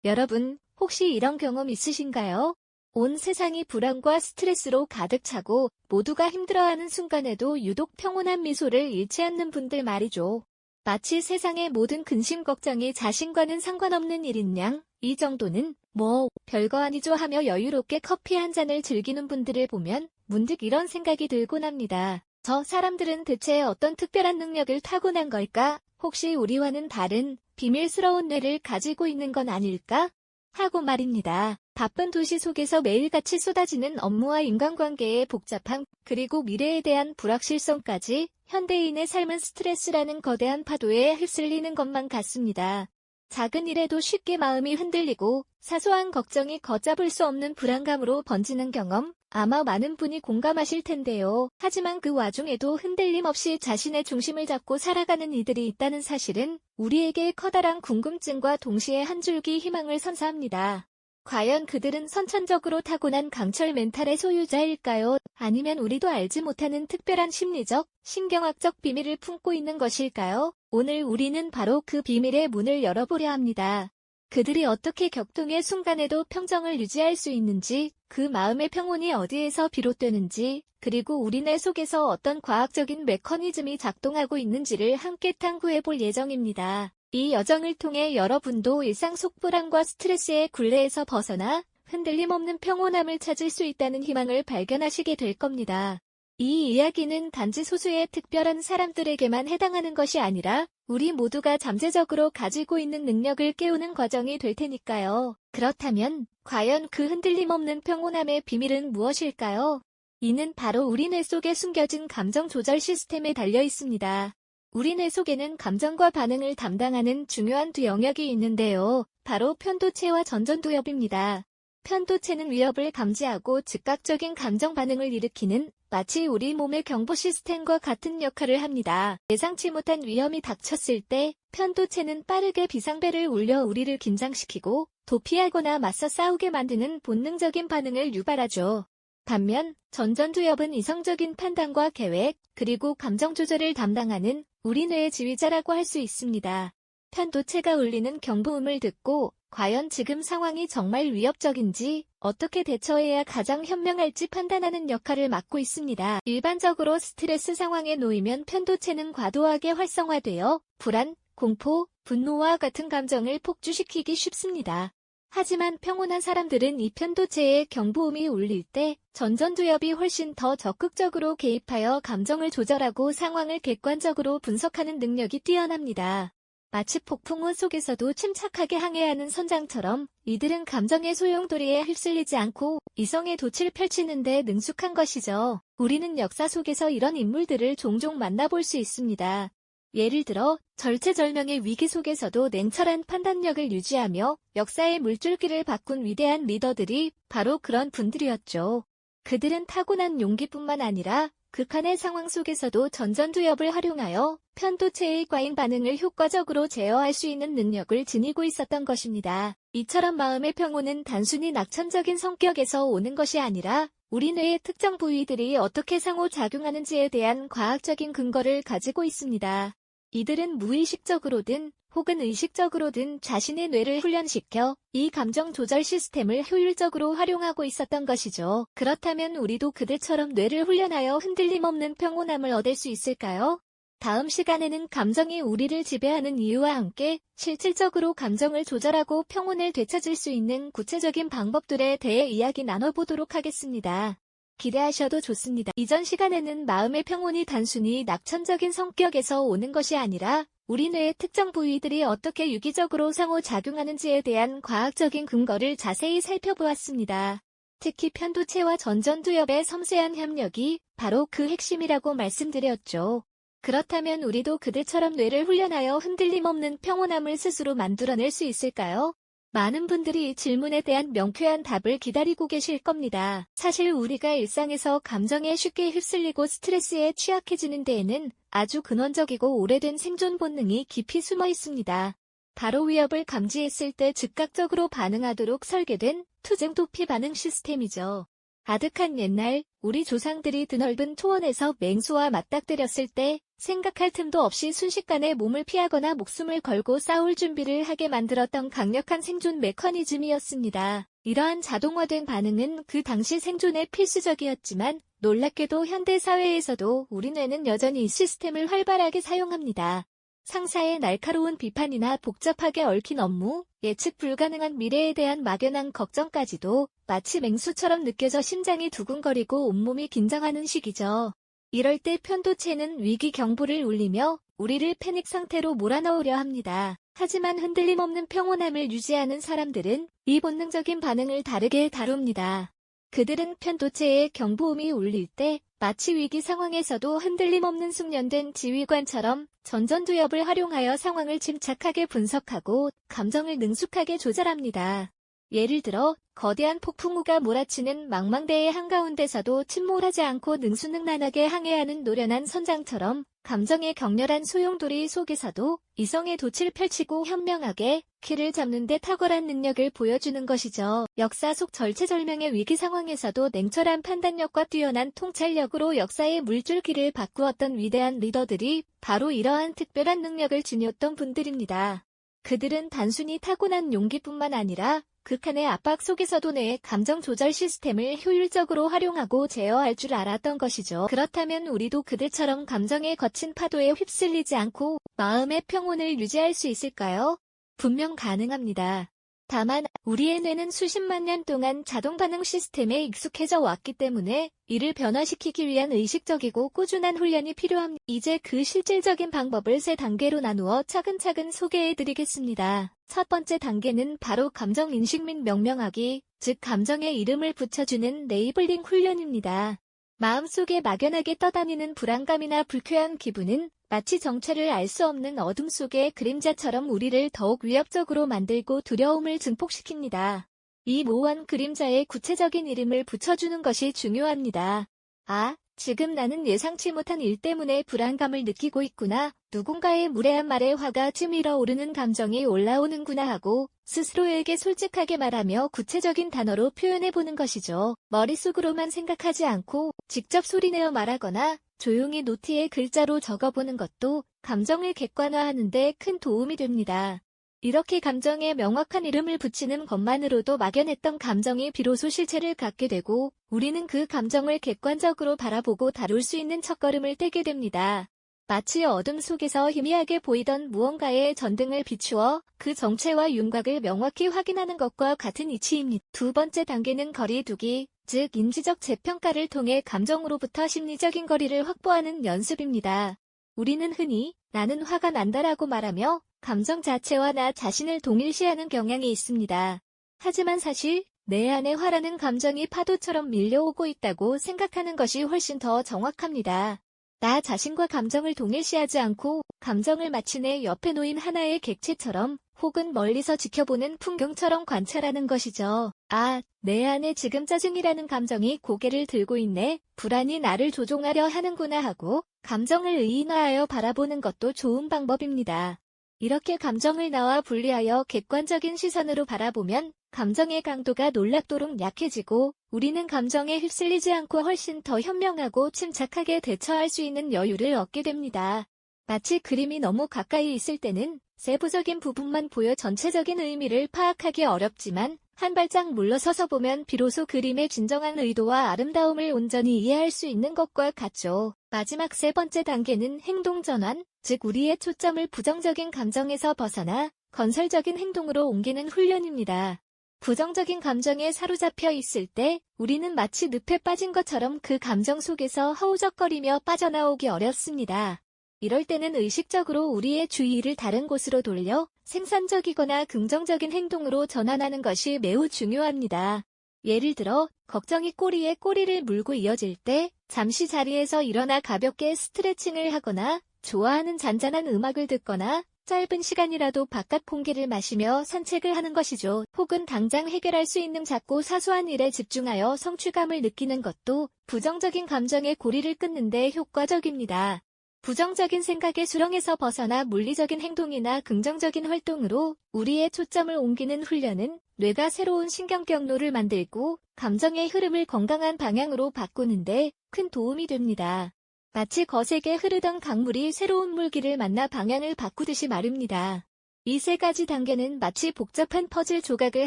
여러분, 혹시 이런 경험 있으신가요? 온 세상이 불안과 스트레스로 가득 차고 모두가 힘들어하는 순간에도 유독 평온한 미소를 잃지 않는 분들 말이죠. 마치 세상의 모든 근심 걱정이 자신과는 상관없는 일인 양, 이 정도는 뭐 별거 아니죠 하며 여유롭게 커피 한 잔을 즐기는 분들을 보면 문득 이런 생각이 들곤 합니다. 저 사람들은 대체 어떤 특별한 능력을 타고난 걸까? 혹시 우리와는 다른 비밀스러운 뇌를 가지고 있는 건 아닐까? 하고 말입니다. 바쁜 도시 속에서 매일같이 쏟아지는 업무와 인간관계의 복잡함, 그리고 미래에 대한 불확실성까지 현대인의 삶은 스트레스라는 거대한 파도에 휩쓸리는 것만 같습니다. 작은 일에도 쉽게 마음이 흔들리고 사소한 걱정이 걷잡을 수 없는 불안감으로 번지는 경험, 아마 많은 분이 공감하실 텐데요. 하지만 그 와중에도 흔들림 없이 자신의 중심을 잡고 살아가는 이들이 있다는 사실은 우리에게 커다란 궁금증과 동시에 한 줄기 희망을 선사합니다. 과연 그들은 선천적으로 타고난 강철 멘탈의 소유자일까요? 아니면 우리도 알지 못하는 특별한 심리적, 신경학적 비밀을 품고 있는 것일까요? 오늘 우리는 바로 그 비밀의 문을 열어보려 합니다. 그들이 어떻게 격동의 순간에도 평정을 유지할 수 있는지, 그 마음의 평온이 어디에서 비롯되는지, 그리고 우리 뇌 속에서 어떤 과학적인 메커니즘이 작동하고 있는지를 함께 탐구해볼 예정입니다. 이 여정을 통해 여러분도 일상 속 불안과 스트레스의 굴레에서 벗어나 흔들림 없는 평온함을 찾을 수 있다는 희망을 발견하시게 될 겁니다. 이 이야기는 단지 소수의 특별한 사람들에게만 해당하는 것이 아니라 우리 모두가 잠재적으로 가지고 있는 능력을 깨우는 과정이 될 테니까요. 그렇다면 과연 그 흔들림 없는 평온함의 비밀은 무엇일까요? 이는 바로 우리 뇌 속에 숨겨진 감정 조절 시스템에 달려 있습니다. 우리 뇌 속에는 감정과 반응을 담당하는 중요한 두 영역이 있는데요. 바로 편도체와 전전두엽입니다. 편도체는 위협을 감지하고 즉각적인 감정 반응을 일으키는 마치 우리 몸의 경보 시스템과 같은 역할을 합니다. 예상치 못한 위험이 닥쳤을 때 편도체는 빠르게 비상벨을 울려 우리를 긴장시키고 도피하거나 맞서 싸우게 만드는 본능적인 반응을 유발하죠. 반면 전전두엽은 이성적인 판단과 계획, 그리고 감정 조절을 담당하는 우리 뇌의 지휘자라고 할 수 있습니다. 편도체가 울리는 경보음을 듣고 과연 지금 상황이 정말 위협적인지 어떻게 대처해야 가장 현명할지 판단하는 역할을 맡고 있습니다. 일반적으로 스트레스 상황에 놓이면 편도체는 과도하게 활성화되어 불안, 공포, 분노와 같은 감정을 폭주시키기 쉽습니다. 하지만 평온한 사람들은 이 편도체의 경보음이 울릴 때 전전두엽이 훨씬 더 적극적으로 개입하여 감정을 조절하고 상황을 객관적으로 분석하는 능력이 뛰어납니다. 마치 폭풍우 속에서도 침착하게 항해하는 선장처럼 이들은 감정의 소용돌이에 휩쓸리지 않고 이성의 돛을 펼치는 데 능숙한 것이죠. 우리는 역사 속에서 이런 인물들을 종종 만나볼 수 있습니다. 예를 들어 절체절명의 위기 속에서도 냉철한 판단력을 유지하며 역사의 물줄기를 바꾼 위대한 리더들이 바로 그런 분들이었죠. 그들은 타고난 용기뿐만 아니라 극한의 상황 속에서도 전전두엽을 활용하여 편도체의 과잉 반응을 효과적으로 제어할 수 있는 능력을 지니고 있었던 것입니다. 이처럼 마음의 평온은 단순히 낙천적인 성격에서 오는 것이 아니라 우리 뇌의 특정 부위들이 어떻게 상호작용하는지에 대한 과학적인 근거를 가지고 있습니다. 이들은 무의식적으로든 혹은 의식적으로든 자신의 뇌를 훈련시켜 이 감정 조절 시스템을 효율적으로 활용하고 있었던 것이죠. 그렇다면 우리도 그들처럼 뇌를 훈련하여 흔들림 없는 평온함을 얻을 수 있을까요? 다음 시간에는 감정이 우리를 지배하는 이유와 함께 실질적으로 감정을 조절하고 평온을 되찾을 수 있는 구체적인 방법들에 대해 이야기 나눠보도록 하겠습니다. 기대하셔도 좋습니다. 이전 시간에는 마음의 평온이 단순히 낙천적인 성격에서 오는 것이 아니라 우리 뇌의 특정 부위들이 어떻게 유기적으로 상호작용하는지에 대한 과학적인 근거를 자세히 살펴보았습니다. 특히 편도체와 전전두엽의 섬세한 협력이 바로 그 핵심이라고 말씀드렸죠. 그렇다면 우리도 그들처럼 뇌를 훈련하여 흔들림 없는 평온함을 스스로 만들어낼 수 있을까요? 많은 분들이 이 질문에 대한 명쾌한 답을 기다리고 계실 겁니다. 사실 우리가 일상에서 감정에 쉽게 휩쓸리고 스트레스에 취약해지는 데에는 아주 근원적이고 오래된 생존 본능이 깊이 숨어 있습니다. 바로 위협을 감지했을 때 즉각적으로 반응하도록 설계된 투쟁 도피 반응 시스템이죠. 아득한 옛날, 우리 조상들이 드넓은 초원에서 맹수와 맞닥뜨렸을 때 생각할 틈도 없이 순식간에 몸을 피하거나 목숨을 걸고 싸울 준비를 하게 만들었던 강력한 생존 메커니즘이었습니다. 이러한 자동화된 반응은 그 당시 생존에 필수적이었지만 놀랍게도 현대 사회에서도 우리 뇌는 여전히 이 시스템을 활발하게 사용합니다. 상사의 날카로운 비판이나 복잡하게 얽힌 업무, 예측 불가능한 미래에 대한 막연한 걱정까지도 마치 맹수처럼 느껴져 심장이 두근거리고 온몸이 긴장하는 시기죠. 이럴 때 편도체는 위기 경보를 울리며 우리를 패닉 상태로 몰아넣으려 합니다. 하지만 흔들림 없는 평온함을 유지하는 사람들은 이 본능적인 반응을 다르게 다룹니다. 그들은 편도체의 경보음이 울릴 때 마치 위기 상황에서도 흔들림 없는 숙련된 지휘관처럼 전전두엽을 활용하여 상황을 침착하게 분석하고 감정을 능숙하게 조절합니다. 예를 들어 거대한 폭풍우가 몰아치는 망망대해 한가운데서도 침몰하지 않고 능수능란하게 항해하는 노련한 선장처럼 감정의 격렬한 소용돌이 속에서도 이성의 돛을 펼치고 현명하게 키를 잡는 데 탁월한 능력을 보여주는 것이죠. 역사 속 절체절명의 위기 상황에서도 냉철한 판단력과 뛰어난 통찰력으로 역사의 물줄기를 바꾸었던 위대한 리더들이 바로 이러한 특별한 능력을 지녔던 분들입니다. 그들은 단순히 타고난 용기뿐만 아니라 극한의 압박 속에서도 뇌의 감정 조절 시스템을 효율적으로 활용하고 제어할 줄 알았던 것이죠. 그렇다면 우리도 그들처럼 감정의 거친 파도에 휩쓸리지 않고 마음의 평온을 유지할 수 있을까요? 분명 가능합니다. 다만 우리의 뇌는 수십만 년 동안 자동 반응 시스템에 익숙해져 왔기 때문에 이를 변화시키기 위한 의식적이고 꾸준한 훈련이 필요합니다. 이제 그 실질적인 방법을 3단계로 나누어 차근차근 소개해드리겠습니다. 첫 번째 단계는 바로 감정 인식 및 명명하기, 즉 감정의 이름을 붙여주는 레이블링 훈련입니다. 마음속에 막연하게 떠다니는 불안감이나 불쾌한 기분은 마치 정체를 알 수 없는 어둠 속의 그림자처럼 우리를 더욱 위협적으로 만들고 두려움을 증폭시킵니다. 이 모호한 그림자에 구체적인 이름을 붙여주는 것이 중요합니다. 아, 지금 나는 예상치 못한 일 때문에 불안감을 느끼고 있구나. 누군가의 무례한 말에 화가 치밀어 오르는 감정이 올라오는구나 하고 스스로에게 솔직하게 말하며 구체적인 단어로 표현해보는 것이죠. 머릿속으로만 생각하지 않고 직접 소리내어 말하거나 조용히 노트에 글자로 적어보는 것도 감정을 객관화하는 데 큰 도움이 됩니다. 이렇게 감정에 명확한 이름을 붙이는 것만으로도 막연했던 감정이 비로소 실체를 갖게 되고 우리는 그 감정을 객관적으로 바라보고 다룰 수 있는 첫걸음을 떼게 됩니다. 마치 어둠 속에서 희미하게 보이던 무언가의 전등을 비추어 그 정체와 윤곽을 명확히 확인하는 것과 같은 이치입니다. 두 번째 단계는 거리두기, 즉 인지적 재평가를 통해 감정으로부터 심리적인 거리를 확보하는 연습입니다. 우리는 흔히 나는 화가 난다라고 말하며 감정 자체와 나 자신을 동일시하는 경향이 있습니다. 하지만 사실 내 안에 화라는 감정이 파도처럼 밀려오고 있다고 생각하는 것이 훨씬 더 정확합니다. 나 자신과 감정을 동일시하지 않고 감정을 마치 내 옆에 놓인 하나의 객체처럼 혹은 멀리서 지켜보는 풍경처럼 관찰하는 것이죠. 아, 내 안에 지금 짜증이라는 감정이 고개를 들고 있네. 불안이 나를 조종하려 하는구나 하고 감정을 의인화하여 바라보는 것도 좋은 방법입니다. 이렇게 감정을 나와 분리하여 객관적인 시선으로 바라보면 감정의 강도가 놀랍도록 약해지고 우리는 감정에 휩쓸리지 않고 훨씬 더 현명하고 침착하게 대처할 수 있는 여유를 얻게 됩니다. 마치 그림이 너무 가까이 있을 때는 세부적인 부분만 보여 전체적인 의미를 파악하기 어렵지만 한 발짝 물러서서 보면 비로소 그림의 진정한 의도와 아름다움을 온전히 이해할 수 있는 것과 같죠. 마지막 세 번째 단계는 행동 전환, 즉 우리의 초점을 부정적인 감정에서 벗어나 건설적인 행동으로 옮기는 훈련입니다. 부정적인 감정에 사로잡혀 있을 때 우리는 마치 늪에 빠진 것처럼 그 감정 속에서 허우적거리며 빠져나오기 어렵습니다. 이럴 때는 의식적으로 우리의 주의를 다른 곳으로 돌려 생산적이거나 긍정적인 행동으로 전환하는 것이 매우 중요합니다. 예를 들어 걱정이 꼬리에 꼬리를 물고 이어질 때 잠시 자리에서 일어나 가볍게 스트레칭을 하거나 좋아하는 잔잔한 음악을 듣거나 짧은 시간이라도 바깥 공기를 마시며 산책을 하는 것이죠. 혹은 당장 해결할 수 있는 작고 사소한 일에 집중하여 성취감을 느끼는 것도 부정적인 감정의 고리를 끊는 데 효과적입니다. 부정적인 생각의 수렁에서 벗어나 물리적인 행동이나 긍정적인 활동으로 우리의 초점을 옮기는 훈련은 뇌가 새로운 신경 경로를 만들고 감정의 흐름을 건강한 방향으로 바꾸는데 큰 도움이 됩니다. 마치 거세게 흐르던 강물이 새로운 물길을 만나 방향을 바꾸듯이 말입니다. 이 세 가지 단계는 마치 복잡한 퍼즐 조각을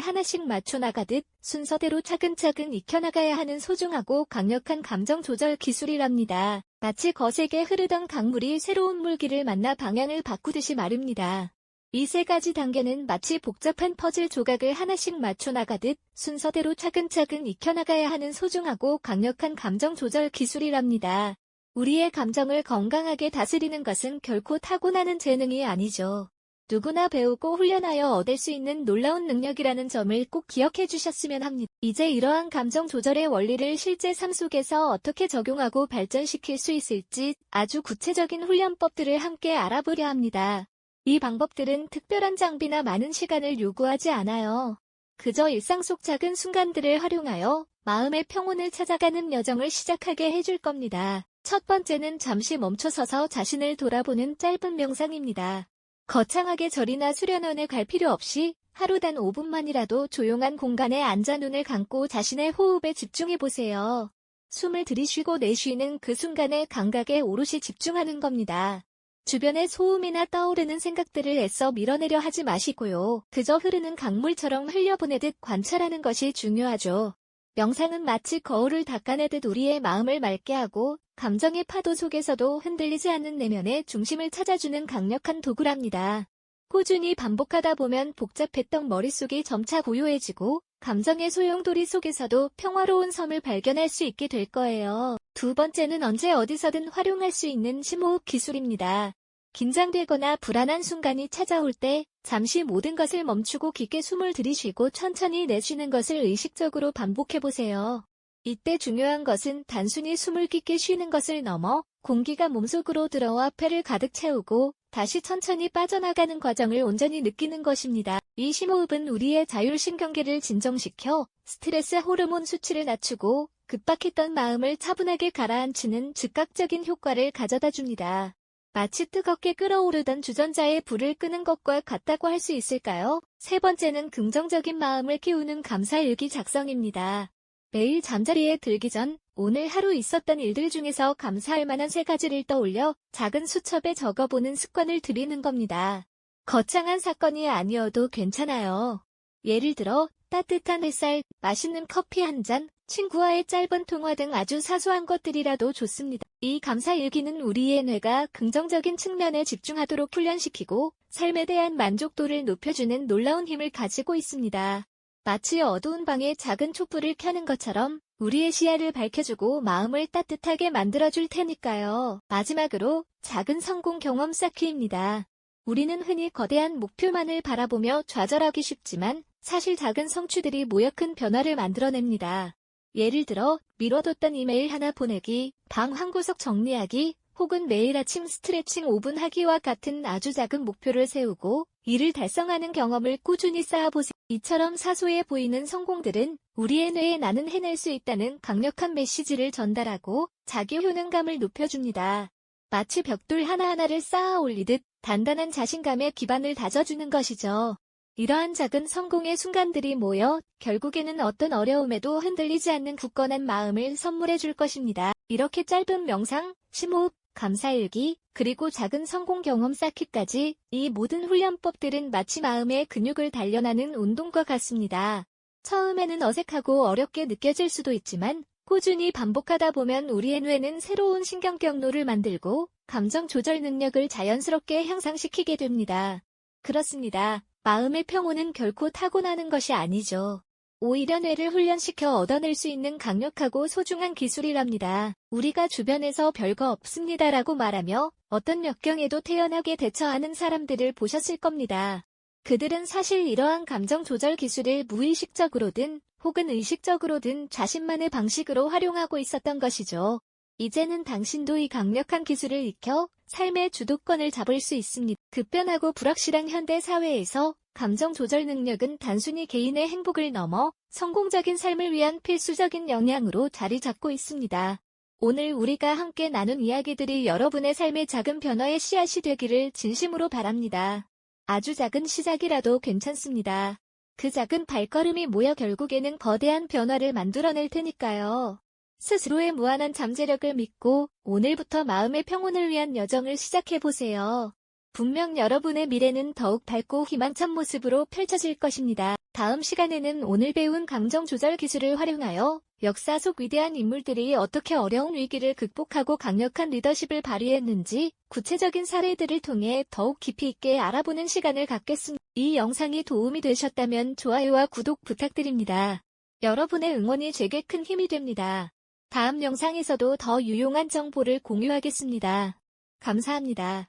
하나씩 맞춰 나가듯 순서대로 차근차근 익혀나가야 하는 소중하고 강력한 감정 조절 기술이랍니다. 마치 거세게 흐르던 강물이 새로운 물길을 만나 방향을 바꾸듯이 말입니다. 이 세 가지 단계는 마치 복잡한 퍼즐 조각을 하나씩 맞춰 나가듯 순서대로 차근차근 익혀나가야 하는 소중하고 강력한 감정 조절 기술이랍니다. 우리의 감정을 건강하게 다스리는 것은 결코 타고나는 재능이 아니죠. 누구나 배우고 훈련하여 얻을 수 있는 놀라운 능력이라는 점을 꼭 기억해 주셨으면 합니다. 이제 이러한 감정 조절의 원리를 실제 삶 속에서 어떻게 적용하고 발전시킬 수 있을지 아주 구체적인 훈련법들을 함께 알아보려 합니다. 이 방법들은 특별한 장비나 많은 시간을 요구하지 않아요. 그저 일상 속 작은 순간들을 활용하여 마음의 평온을 찾아가는 여정을 시작하게 해줄 겁니다. 첫 번째는 잠시 멈춰서서 자신을 돌아보는 짧은 명상입니다. 거창하게 절이나 수련원에 갈 필요 없이 하루 단 5분만이라도 조용한 공간에 앉아 눈을 감고 자신의 호흡에 집중해 보세요. 숨을 들이쉬고 내쉬는 그 순간의 감각에 오롯이 집중하는 겁니다. 주변의 소음이나 떠오르는 생각들을 애써 밀어내려 하지 마시고요. 그저 흐르는 강물처럼 흘려보내듯 관찰하는 것이 중요하죠. 명상은 마치 거울을 닦아내듯 우리의 마음을 맑게 하고 감정의 파도 속에서도 흔들리지 않는 내면의 중심을 찾아주는 강력한 도구랍니다. 꾸준히 반복하다 보면 복잡했던 머릿속이 점차 고요해지고 감정의 소용돌이 속에서도 평화로운 섬을 발견할 수 있게 될 거예요. 두 번째는 언제 어디서든 활용할 수 있는 심호흡 기술입니다. 긴장되거나 불안한 순간이 찾아올 때 잠시 모든 것을 멈추고 깊게 숨을 들이쉬고 천천히 내쉬는 것을 의식적으로 반복해보세요. 이때 중요한 것은 단순히 숨을 깊게 쉬는 것을 넘어 공기가 몸속으로 들어와 폐를 가득 채우고 다시 천천히 빠져나가는 과정을 온전히 느끼는 것입니다. 이 심호흡은 우리의 자율신경계를 진정시켜 스트레스 호르몬 수치를 낮추고 급박했던 마음을 차분하게 가라앉히는 즉각적인 효과를 가져다 줍니다. 마치 뜨겁게 끓어오르던 주전자의 불을 끄는 것과 같다고 할 수 있을까요? 세 번째는 긍정적인 마음을 키우는 감사일기 작성입니다. 매일 잠자리에 들기 전 오늘 하루 있었던 일들 중에서 감사할 만한 3가지를 떠올려 작은 수첩에 적어보는 습관을 들이는 겁니다. 거창한 사건이 아니어도 괜찮아요. 예를 들어 따뜻한 햇살, 맛있는 커피 한 잔, 친구와의 짧은 통화 등 아주 사소한 것들이라도 좋습니다. 이 감사일기는 우리의 뇌가 긍정적인 측면에 집중하도록 훈련시키고 삶에 대한 만족도를 높여주는 놀라운 힘을 가지고 있습니다. 마치 어두운 방에 작은 촛불을 켜는 것처럼 우리의 시야를 밝혀주고 마음을 따뜻하게 만들어줄 테니까요. 마지막으로 작은 성공 경험 쌓기입니다. 우리는 흔히 거대한 목표만을 바라보며 좌절하기 쉽지만 사실 작은 성취들이 모여 큰 변화를 만들어냅니다. 예를 들어 미뤄뒀던 이메일 하나 보내기, 방 한 구석 정리하기, 혹은 매일 아침 스트레칭 5분 하기와 같은 아주 작은 목표를 세우고 이를 달성하는 경험을 꾸준히 쌓아보세요. 이처럼 사소해 보이는 성공들은 우리의 뇌에 나는 해낼 수 있다는 강력한 메시지를 전달하고 자기 효능감을 높여줍니다. 마치 벽돌 하나하나를 쌓아 올리듯 단단한 자신감의 기반을 다져주는 것이죠. 이러한 작은 성공의 순간들이 모여 결국에는 어떤 어려움에도 흔들리지 않는 굳건한 마음을 선물해 줄 것입니다. 이렇게 짧은 명상, 심호흡, 감사일기, 그리고 작은 성공 경험 쌓기까지 이 모든 훈련법들은 마치 마음의 근육을 단련하는 운동과 같습니다. 처음에는 어색하고 어렵게 느껴질 수도 있지만 꾸준히 반복하다 보면 우리의 뇌는 새로운 신경 경로를 만들고 감정 조절 능력을 자연스럽게 향상시키게 됩니다. 그렇습니다. 마음의 평온은 결코 타고나는 것이 아니죠. 오히려 뇌를 훈련시켜 얻어낼 수 있는 강력하고 소중한 기술이랍니다. 우리가 주변에서 별거 없습니다라고 말하며 어떤 역경에도 태연하게 대처하는 사람들을 보셨을 겁니다. 그들은 사실 이러한 감정 조절 기술을 무의식적으로든 혹은 의식적으로든 자신만의 방식으로 활용하고 있었던 것이죠. 이제는 당신도 이 강력한 기술을 익혀 삶의 주도권을 잡을 수 있습니다. 급변하고 불확실한 현대 사회에서 감정 조절 능력은 단순히 개인의 행복을 넘어 성공적인 삶을 위한 필수적인 역량으로 자리 잡고 있습니다. 오늘 우리가 함께 나눈 이야기들이 여러분의 삶의 작은 변화의 씨앗이 되기를 진심으로 바랍니다. 아주 작은 시작이라도 괜찮습니다. 그 작은 발걸음이 모여 결국에는 거대한 변화를 만들어낼 테니까요. 스스로의 무한한 잠재력을 믿고 오늘부터 마음의 평온을 위한 여정을 시작해보세요. 분명 여러분의 미래는 더욱 밝고 희망찬 모습으로 펼쳐질 것입니다. 다음 시간에는 오늘 배운 감정 조절 기술을 활용하여 역사 속 위대한 인물들이 어떻게 어려운 위기를 극복하고 강력한 리더십을 발휘했는지 구체적인 사례들을 통해 더욱 깊이 있게 알아보는 시간을 갖겠습니다. 이 영상이 도움이 되셨다면 좋아요와 구독 부탁드립니다. 여러분의 응원이 제게 큰 힘이 됩니다. 다음 영상에서도 더 유용한 정보를 공유하겠습니다. 감사합니다.